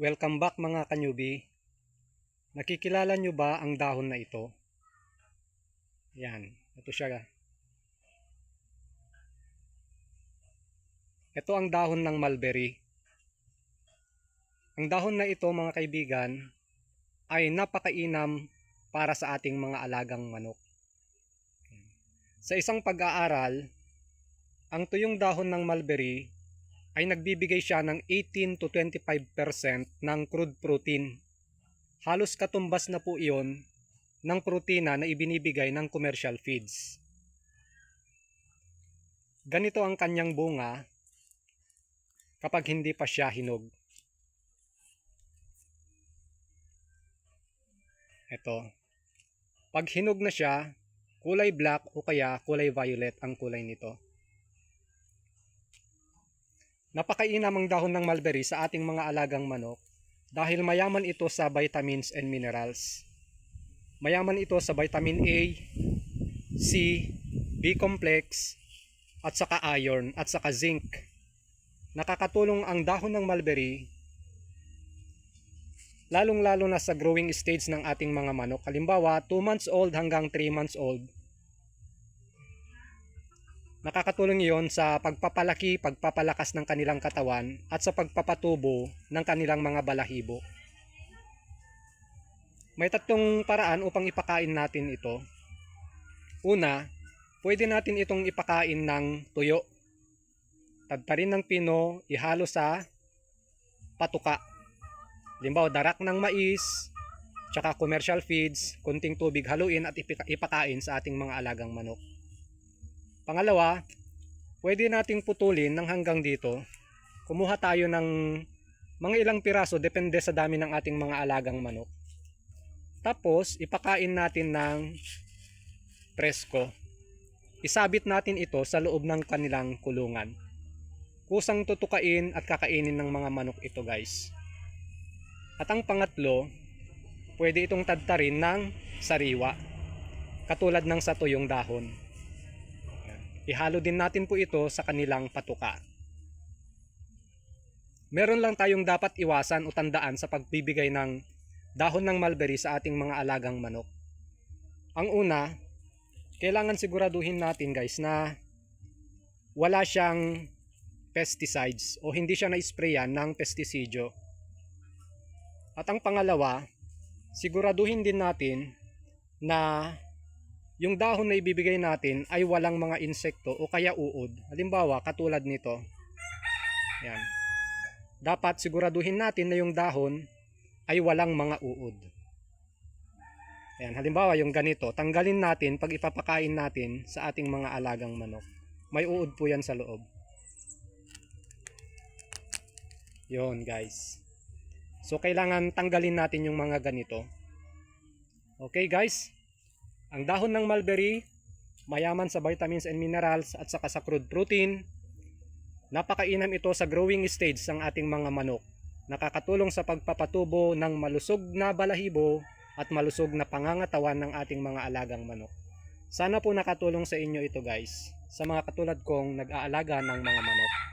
Welcome back mga kanyubi. Nakikilala nyo ba ang dahon na ito? Yan, ito siya. Ito ang dahon ng mulberry. Ang dahon na ito mga kaibigan ay napakainam para sa ating mga alagang manok. Sa isang pag-aaral, ang tuyong dahon ng mulberry ay nagbibigay siya ng 18 to 25% ng crude protein. Halos katumbas na po iyon ng protina na ibinibigay ng commercial feeds. Ganito ang kanyang bunga kapag hindi pa siya hinog. Ito. Pag hinog na siya, kulay black o kaya kulay violet ang kulay nito. Napakainam ang dahon ng mulberry sa ating mga alagang manok dahil mayaman ito sa vitamins and minerals. Mayaman ito sa vitamin A, C, B complex, at saka iron at saka zinc. Nakakatulong ang dahon ng mulberry lalong-lalo na sa growing stage ng ating mga manok. Halimbawa, 2 months old hanggang 3 months old. Nakakatulong iyon sa pagpapalaki, pagpapalakas ng kanilang katawan at sa pagpapatubo ng kanilang mga balahibo. May tatlong paraan upang ipakain natin ito. Una, pwede natin itong ipakain ng tuyo. Tadtarin ng pino, ihalo sa patuka. Halimbawa, darak ng mais, tsaka commercial feeds, kunting tubig, haluin at ipakain sa ating mga alagang manok. Pangalawa, pwede nating putulin ng hanggang dito. Kumuha tayo ng mga ilang piraso, depende sa dami ng ating mga alagang manok. Tapos, ipakain natin ng presko. Isabit natin ito sa loob ng kanilang kulungan. Kusang tutukain at kakainin ng mga manok ito, guys. At ang pangatlo, pwede itong tadtarin ng sariwa, katulad ng sa tuyong dahon. Ihalo din natin po ito sa kanilang patuka. Meron lang tayong dapat iwasan o tandaan sa pagbibigay ng dahon ng mulberry sa ating mga alagang manok. Ang una, kailangan siguraduhin natin guys na wala siyang pesticides o hindi siya na-sprayan ng pestisidyo. At ang pangalawa, siguraduhin din natin na yung dahon na ibibigay natin ay walang mga insekto o kaya uod. Halimbawa, katulad nito. Yan. Dapat siguraduhin natin na yung dahon ay walang mga uod. Yan. Halimbawa, yung ganito. Tanggalin natin pag ipapakain natin sa ating mga alagang manok. May uod po yan sa loob. Yon guys. So, kailangan tanggalin natin yung mga ganito. Okay guys? Ang dahon ng mulberry, mayaman sa vitamins and minerals at saka sa crude protein. Napakainam ito sa growing stage ng ating mga manok. Nakakatulong sa pagpapatubo ng malusog na balahibo at malusog na pangangatawan ng ating mga alagang manok. Sana po nakatulong sa inyo ito guys, sa mga katulad kong nag-aalaga ng mga manok.